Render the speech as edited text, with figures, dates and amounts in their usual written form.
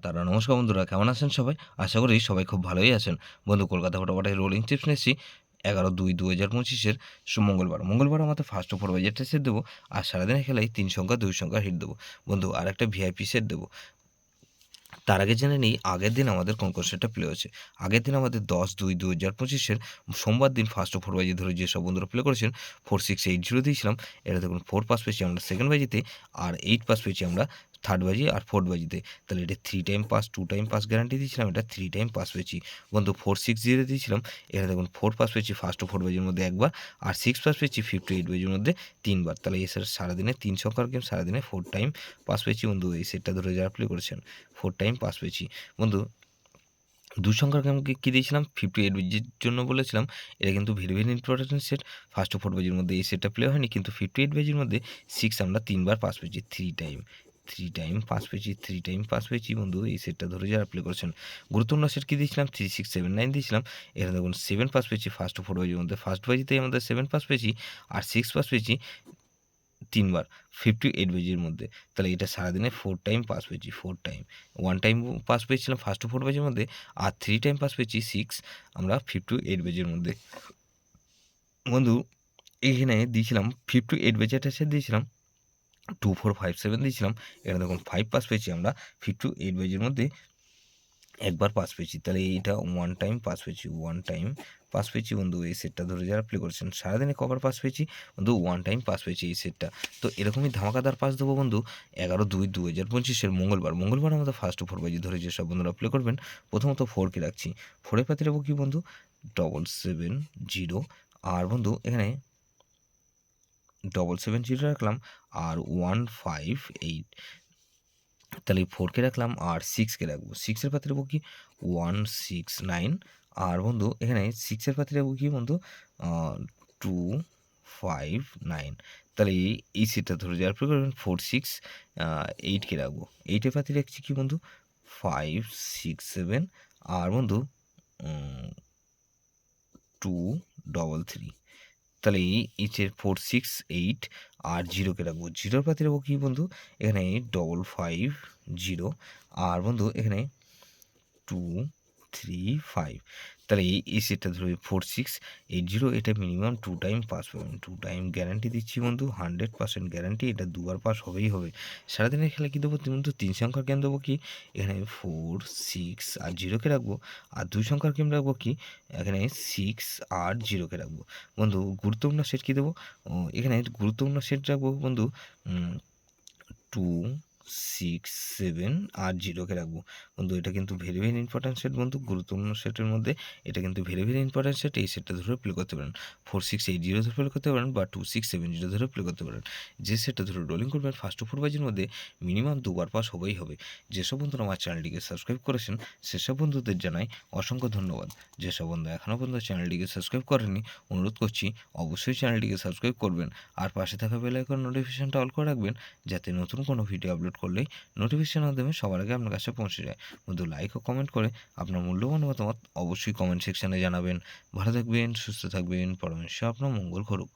তারা নমস্কার বন্ধুরা, কেমন আছেন সবাই? আশা করি সবাই খুব ভালোই আছেন। বন্ধু, কলকাতা ফটোফাটায় রোলিং টিপস নিয়ে এসেছি 11/2/2025 মঙ্গলবার আমাদের ফার্স্ট ওভার বাজেটটা সেট দেবো। আর সারাদিনের খেলায় 3 সংখ্যা 2 সংখ্যা হিট দেবো। বন্ধু, আর একটা ভিআইপি সেট দেবো। তার আগে জেনে নিই আগের দিন আমাদের কোন সেটটা প্লে হয়েছে। আগের দিন আমাদের 10/2/2025 সোমবার দিন ফার্স্ট ওভার বাজি ধরে যেসব বন্ধুরা প্লে করেছেন 4680 দিয়েছিলাম। এটা দেখুন 4 পাস পেয়েছি আমরা সেকেন্ড বাজিতে, আর 8 পাস পেয়েছি আমরা থার্ড বাজি আর ফোর্থ বাজিতে। তাহলে এটা 3 time pass 2 time pass guarantee দিয়েছিলাম, এটা 3 টাইম পাস পেয়েছি। বন্ধু, 460 দিয়েছিলাম, এখানে দেখুন 4 পাস পেয়েছি ফার্স্ট ওভার বাজির মধ্যে একবার, আর 6 পাস পেয়েছি 58 বাজির মধ্যে 3বার। তাহলে এই সারাদিনে 3 সংখ্যার গেম, সারাদিনে 4 টাইম পাস পেয়েছি। বন্ধু, এই সেটটা ধরে যারা প্লে করেছেন 4 টাইম পাস পেয়েছি। বন্ধু, 2 সংখ্যার গেমকে কী দিয়েছিলাম 58 বিজির জন্য বলেছিলাম। এটা কিন্তু very very important set. First ও 4 বাজির মধ্যে এই সেটটা প্লে হয়নি, কিন্তু 58 বাজির মধ্যে 6 আমরা 3বার পাস পেয়েছি। 3 টাইম পাস পেয়েছি, 3 টাইম পাস পেয়েছি। বন্ধু, এই সেটটা ধরে যারা প্লে করেছেন গুরুত্বপূর্ণ সেট কী দিয়েছিলাম 3679 দিয়েছিলাম। এখানে দেখুন 7 পাস পেয়েছি ফার্স্ট ও 4 বাজির মধ্যে। ফার্স্ট বাজিতেই আমাদের 7 পাস পেয়েছি, আর 6 পাস পেয়েছি 3বার 58 বেজির মধ্যে। তাহলে এটা সারাদিনে 4 টাইম পাস পেয়েছি, 4 টাইম। 1 টাইম পাস পেয়েছিলাম ফার্স্ট 4 বেজের মধ্যে, আর 3 টাইম পাস পেয়েছি 6 আমরা 58 বেজের মধ্যে। বন্ধু, এইখানে দিয়েছিলাম 58 বেজেটা সে দিয়েছিলাম 2457 দিয়েছিলাম। এখানে দেখুন 5 পাস পেয়েছি আমরা 58 বেজের মধ্যে একবার পাস পেয়েছি। তাহলে এইটা 1 টাইম পাস পেয়েছি, 1 টাইম পাস পেয়েছি। বন্ধু, এই সেটটা ধরে যারা প্লে করেছেন সারাদিনে কবার পাস পেয়েছি? বন্ধু, 1 টাইম পাস পেয়েছি এই সেটটা। তো এরকমই ধামাকাদার পাস দেবো বন্ধু 11/2/2025 মঙ্গলবার আমাদের ফার্স্ট 4 বাজি ধরে যেসব বন্ধুরা প্লে করবেন। প্রথমত 4কে রাখছি। 4 এর পাতে রাখবো কি বন্ধু? 770। আর বন্ধু, এখানে 770 রাখলাম, আর 158। তাহলে 4কে রাখলাম আর 6কে রাখবো। 6 এর পাতে রাখবো কি 169। আর বন্ধু, এখানে 6 এর পাতে রাখবো কি বন্ধু 259। তাহলে এই সেটটা ধরে যাওয়ার পর করবেন 468কে রাখবো। 8 এর পাতে রাখছি কি বন্ধু 567। আর বন্ধু 233। তাহলে এইচের 468 আর 0কে রাখবো। 0র পাতে রাখবো কি বন্ধু এখানে 550। আর বন্ধু, এখানে 235। তাহলে এই সেটটা ধরবে 4680। এটা মিনিমাম 2 টাইম পাস পাবেন। 2 টাইম গ্যারান্টি দিচ্ছি বন্ধু, 100% গ্যারান্টি। এটা 2বার পাস হবেই হবে। সারাদিনের খেলা কী দেবো বন্ধু? 3 সংখ্যার গেম দেবো কি এখানে 4, 6 আর 0কে রাখবো। আর 2 সংখ্যার গেম রাখবো কি এখানে 6 আর 0কে রাখবো। বন্ধু, গুরুত্বপূর্ণ সেট কী দেবো? এখানে গুরুত্বপূর্ণ সেট রাখবো বন্ধু 2, 6, 7 আর 0কে রাখবো। বন্ধু, এটা কিন্তু ভেরি ভেরি ইম্পর্টেন্ট সেট বন্ধু। গুরুত্বপূর্ণ সেটের মধ্যে এটা কিন্তু ভেরি ভেরি ইম্পর্টেন্ট সেট। এই সেটটা ধরে প্লে করতে পারেন। 4680 ধরে প্লে করতে পারেন, বা 2670 ধরে প্লে করতে পারেন। যে সেটটা ধরে রোলিং করবেন ফার্স্ট 4 বাজির মধ্যে মিনিমাম 2বার পাস হবেই হবে। যেসব বন্ধুরা আমার চ্যানেলটিকে সাবস্ক্রাইব করেছেন সেসব বন্ধুদের জানাই অসংখ্য ধন্যবাদ। যেসব বন্ধু এখনও পর্যন্ত চ্যানেলটিকে সাবস্ক্রাইব করেনি, অনুরোধ করছি অবশ্যই চ্যানেলটিকে সাবস্ক্রাইব করবেন, আর পাশে থাকা বেল আইকন নোটিফিকেশনটা অল করে রাখবেন, যাতে নতুন কোনো ভিডিও আপলোড করলেই নোটিফিকেশন মাধ্যমে সবার আগে আপনার কাছে পৌঁছে যায়। বন্ধু, লাইক ও কমেন্ট করে আপনার মূল্যবান মতামত অবশ্যই কমেন্ট সেকশানে জানাবেন। ভালো থাকবেন, সুস্থ থাকবেন, পরমেশ্বর আপনার মঙ্গল করুক।